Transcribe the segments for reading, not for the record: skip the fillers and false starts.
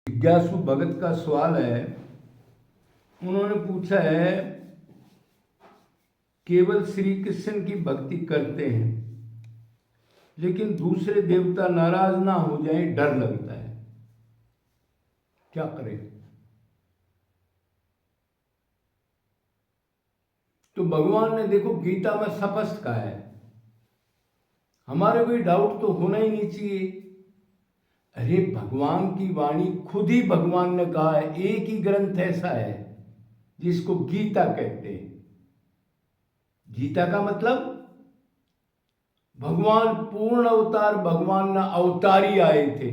जिज्ञासु भगत का सवाल है। उन्होंने पूछा है, केवल श्री कृष्ण की भक्ति करते हैं लेकिन दूसरे देवता नाराज ना हो जाएं, डर लगता है, क्या करें? तो भगवान ने देखो गीता में स्पष्ट कहा है, हमारे कोई डाउट तो होना ही नहीं चाहिए। अरे भगवान की वाणी खुद ही भगवान ने कहा है। एक ही ग्रंथ ऐसा है जिसको गीता कहते हैं। गीता का मतलब भगवान पूर्ण अवतार, भगवान ना अवतारी आए थे।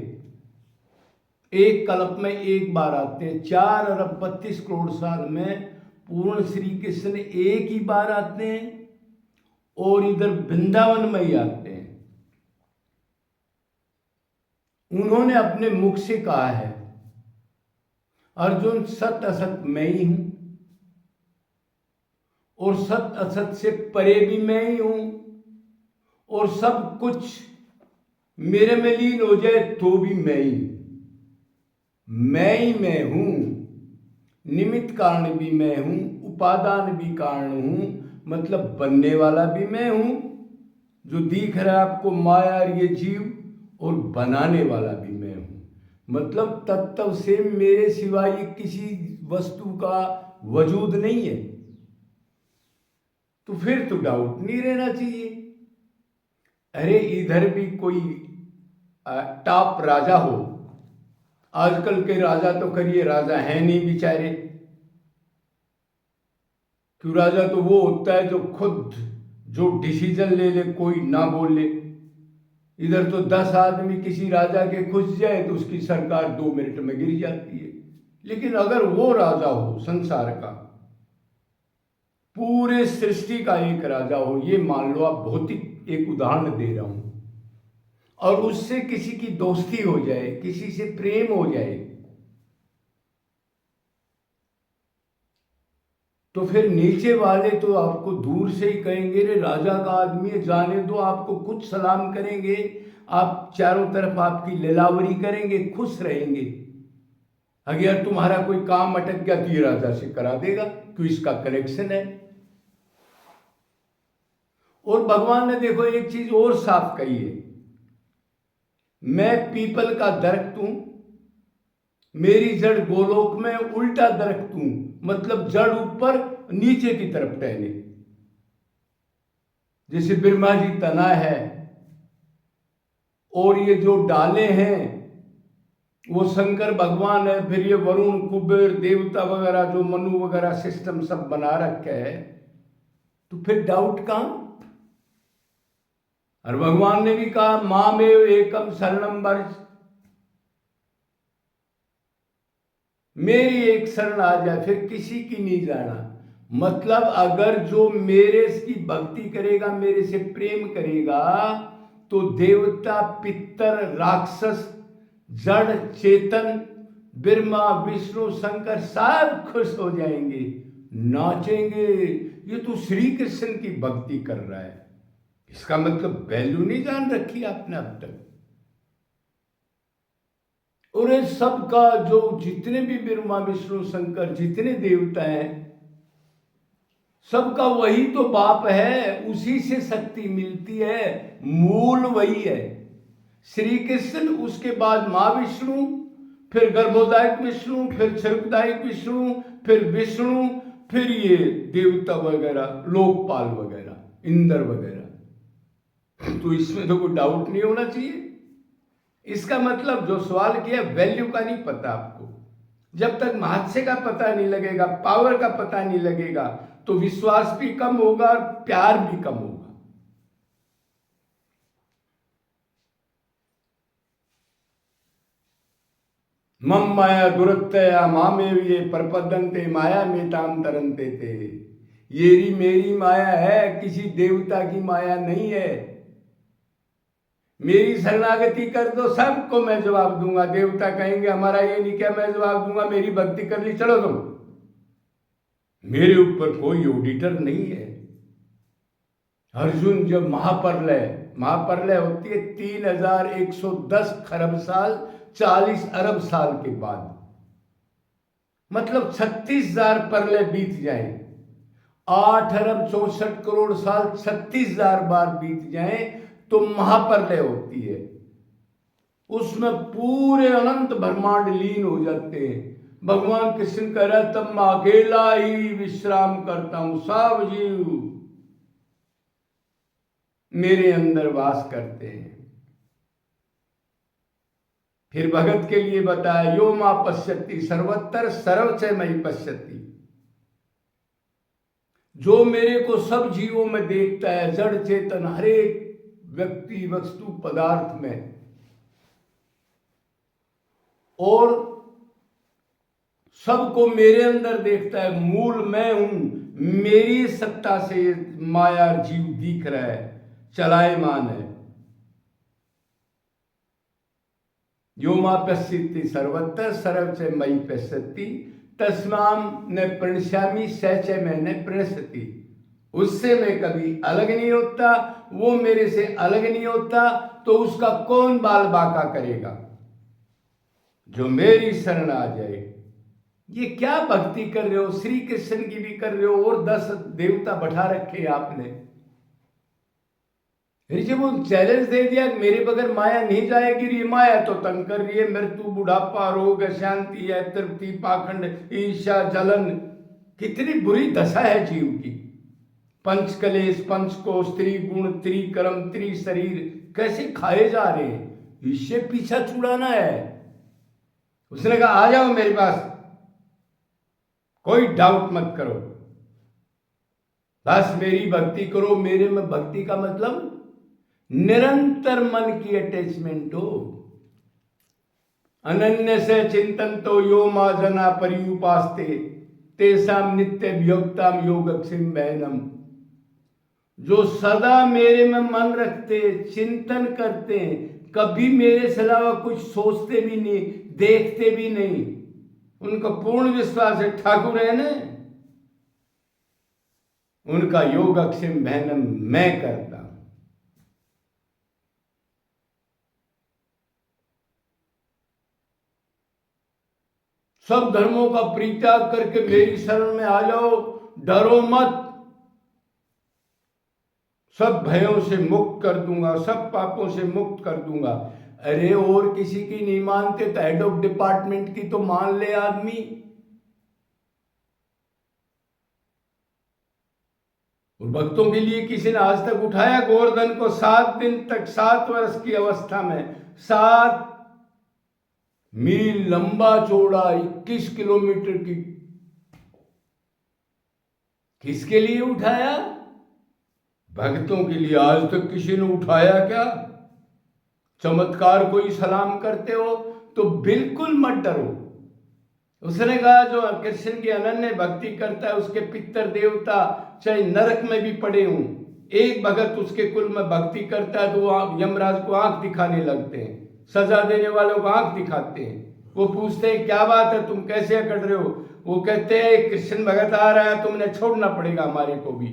एक कल्प में एक बार आते हैं। 4 अरब 32 करोड़ साल में पूर्ण श्री कृष्ण एक ही बार आते हैं और इधर वृंदावन में ही आते हैं। उन्होंने अपने मुख से कहा है, अर्जुन सत असत मैं ही हूं और सत असत से परे भी मैं ही हूं और सब कुछ मेरे में लीन हो जाए तो भी मैं ही मैं हूं। निमित्त कारण भी मैं हूं, उपादान भी कारण हूं, मतलब बनने वाला भी मैं हूं। जो दिख रहा है आपको माया और ये जीव, और बनाने वाला भी मैं हूं। मतलब तत्व से मेरे सिवाय किसी वस्तु का वजूद नहीं है। तो फिर तो डाउट नहीं रहना चाहिए। अरे इधर भी कोई टॉप राजा हो, आजकल के राजा तो करिए राजा है नहीं बेचारे। क्यों? राजा तो वो होता है जो खुद जो डिसीजन ले ले, कोई ना बोले। इधर तो 10 आदमी किसी राजा के घुस जाए तो उसकी सरकार 2 मिनट में गिर जाती है। लेकिन अगर वो राजा हो संसार का, पूरे सृष्टि का एक राजा हो, ये मान लो आप, भौतिक एक उदाहरण दे रहा हूं, और उससे किसी की दोस्ती हो जाए, किसी से प्रेम हो जाए, तो फिर नीचे वाले तो आपको दूर से ही कहेंगे, रे राजा का आदमी है, जाने दो, आपको कुछ सलाम करेंगे, आप चारों तरफ आपकी लीलावरी करेंगे, खुश रहेंगे। अगर तुम्हारा कोई काम अटक गया तो ये राजा से करा देगा, क्यों? इसका कनेक्शन है। और भगवान ने देखो एक चीज और साफ कही है, मैं पीपल का दरख्त हूं, मेरी जड़ गोलोक में उल्टा दरख्त हूं, मतलब जड़ ऊपर नीचे की तरफ टहले। जैसे ब्रह्मा जी तना है और ये जो डाले हैं वो शंकर भगवान है, फिर ये वरुण, कुबेर, देवता वगैरह जो मनु वगैरह सिस्टम सब बना रखे है, तो फिर डाउट कहां? और भगवान ने भी कहा, मामेव एकम शरणम व्रज, मेरी एक शरण आ जाए, फिर किसी की नहीं जाना। मतलब अगर जो मेरे की भक्ति करेगा, मेरे से प्रेम करेगा, तो देवता, पितर, राक्षस, जड़, चेतन, ब्रह्मा, विष्णु, शंकर सब खुश हो जाएंगे, नाचेंगे। ये तो श्री कृष्ण की भक्ति कर रहा है। इसका मतलब वैल्यू नहीं जान रखी आपने अब तक। और इस सब का जो जितने भी ब्रह्मा, विष्णु, शंकर, जितने देवता हैं, सबका वही तो बाप है, उसी से शक्ति मिलती है, मूल वही है श्री कृष्ण। उसके बाद मां विष्णु, फिर गर्भोदायक विष्णु, फिर क्षरुपदायक विष्णु, फिर विष्णु, फिर ये देवता वगैरह, लोकपाल वगैरह, इंद्र वगैरह। तो इसमें तो कोई डाउट नहीं होना चाहिए। इसका मतलब जो सवाल किया, वैल्यू का नहीं पता आपको। जब तक महत्व का पता नहीं लगेगा, पावर का पता नहीं लगेगा, तो विश्वास भी कम होगा और प्यार भी कम होगा। मम माया दुरत्यया मामेव ये प्रपद्यन्ते माया मेताम तरन्ते थे। येरी मेरी माया है, किसी देवता की माया नहीं है। मेरी शरणागति कर दो, सबको मैं जवाब दूंगा। देवता कहेंगे हमारा ये नहीं क्या, मैं जवाब दूंगा, मेरी भक्ति कर ली, चलो तुम। मेरे ऊपर कोई ऑडिटर नहीं है। अर्जुन जब महाप्रलय होती है 3110 खरब साल, 40 अरब साल के बाद, मतलब 36,000 परले बीत जाए, 8 अरब 64 करोड़ साल 36,000 बार बीत जाए तो महाप्रलय होती है। उसमें पूरे अनंत ब्रह्मांड लीन हो जाते हैं। भगवान कृष्ण कह रहा तब मैं अकेला ही विश्राम करता हूं, सब जीव मेरे अंदर वास करते हैं। फिर भगत के लिए बताया यो मां पश्यति सर्वत्र सर्वच मयि पश्यति, जो मेरे को सब जीवों में देखता है, जड़ चेतन हरेक व्यक्ति वस्तु पदार्थ में, और सबको मेरे अंदर देखता है। मूल मैं हूं, मेरी सत्ता से माया जीव दिख रहा है, चलायमान है। यो मां पश्यति सर्वत्र सर्वच मयि पश्यति तस्माम न प्रणश्यामि सच मैंने प्रणश्यति, उससे मैं कभी अलग नहीं होता, वो मेरे से अलग नहीं होता, तो उसका कौन बाल बाका करेगा? जो मेरी शरण आ जाए। ये क्या भक्ति कर रहे हो? श्री कृष्ण की भी कर रहे हो और 10 देवता बैठा रखे आपने। जब वो चैलेंज दे दिया मेरे बगैर माया नहीं जाएगी, ये माया तो तंग कर रही है, मृत्यु बुढ़ापा रोग शांति है तृप्ति पाखंड ईर्ष्या जलन, कितनी बुरी दशा है जीव की। पंच कलेश पंच को स्त्री गुण त्रिकर्म त्रि शरीर कैसे खाए जा रहे हैं, इससे पीछा छुड़ाना है। उसने कहा आ जाओ मेरे पास, कोई डाउट मत करो, बस मेरी भक्ति करो। मेरे में भक्ति का मतलब निरंतर मन की अटैचमेंट हो। अनन्य से चिंतन तो यो मा जना पर्युपास्ते तेसाम नित्य वियोक्ताम योगक्षेम बहनम, जो सदा मेरे में मन रखते चिंतन करते हैं, कभी मेरे से अलावा कुछ सोचते भी नहीं देखते भी नहीं, उनका पूर्ण विश्वास है ठाकुर है ना, उनका योगक्षेम बहनम मैं करता हूं। सब धर्मों का परित्याग करके मेरी शरण में आ जाओ, डरो मत, सब भयों से मुक्त कर दूंगा, सब पापों से मुक्त कर दूंगा। अरे और किसी की नहीं मानते तो हेड ऑफ डिपार्टमेंट की तो मान ले आदमी। और भक्तों के लिए किसी ने आज तक उठाया गोवर्धन को 7 दिन तक, 7 वर्ष की अवस्था में, 7 मील लंबा चौड़ा 21 किलोमीटर की, किसके लिए उठाया? भक्तों के लिए। आज तक किसी ने उठाया क्या? चमत्कार कोई सलाम करते हो तो बिल्कुल मत डरो। उसने कहा जो कृष्ण की अनन्य भक्ति करता है उसके पितर देवता चाहे नरक में भी पड़े हों, एक भगत उसके कुल में भक्ति करता है तो वो यमराज को आंख दिखाने लगते हैं, सजा देने वालों को आंख दिखाते हैं। वो पूछते हैं क्या बात है, तुम कैसे अकड़ रहे हो? वो कहते हैं कृष्ण भगत आ रहा है, तुमने छोड़ना पड़ेगा हमारे को भी।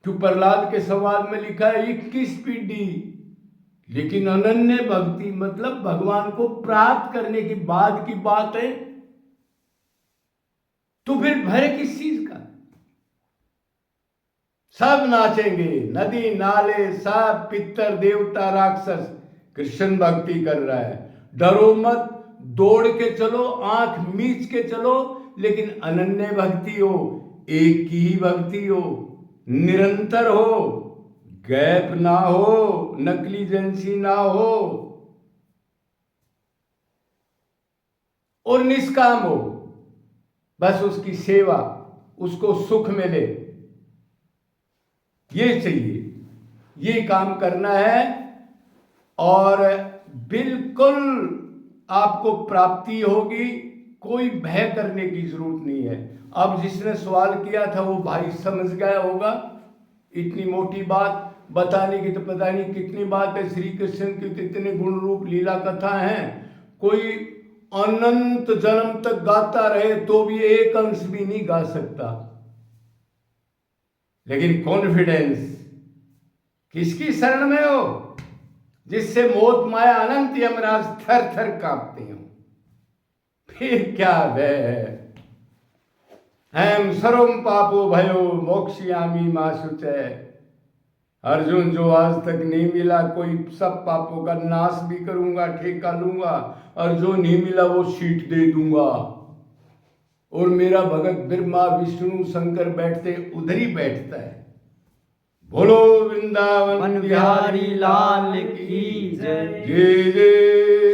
क्यों? प्रहलाद के संवाद में लिखा है 21 पीढ़ी, लेकिन अनन्य भक्ति मतलब भगवान को प्राप्त करने के बाद की बात है, तो फिर भय किस चीज का? सब नाचेंगे, नदी नाले सब पितर देवता राक्षस, कृष्ण भक्ति कर रहा है। डरो मत, दौड़ के चलो, आंख मीच के चलो, लेकिन अनन्य भक्ति हो, एक की ही भक्ति हो, निरंतर हो, गैप ना हो, नकली एजेंसी ना हो, और निष्काम हो, बस उसकी सेवा, उसको सुख मिले, ये चाहिए, ये काम करना है और बिल्कुल आपको प्राप्ति होगी। कोई भय करने की जरूरत नहीं है। अब जिसने सवाल किया था वो भाई समझ गया होगा, इतनी मोटी बात बताने की तो पता नहीं कितनी बात है। श्री कृष्ण की तो इतने गुण रूप लीला कथा हैं, कोई अनंत जन्म तक गाता रहे तो भी एक अंश भी नहीं गा सकता। लेकिन कॉन्फिडेंस, किसकी शरण में हो? जिससे मोत माया अनंत यमराज थर थर कांपते हो। फिर क्या भय, हम सर्वम पापो भयो मोक्षयामी मां शुचय। अर्जुन, जो आज तक नहीं मिला, कोई सब पापों का नाश भी करूंगा, ठेका लूंगा, और जो नहीं मिला वो सीट दे दूंगा। और मेरा भगत ब्रह्मा विष्णु शंकर बैठते उधर ही बैठता है। बोलो वृंदावन बिहारी लाल की जय। जय जय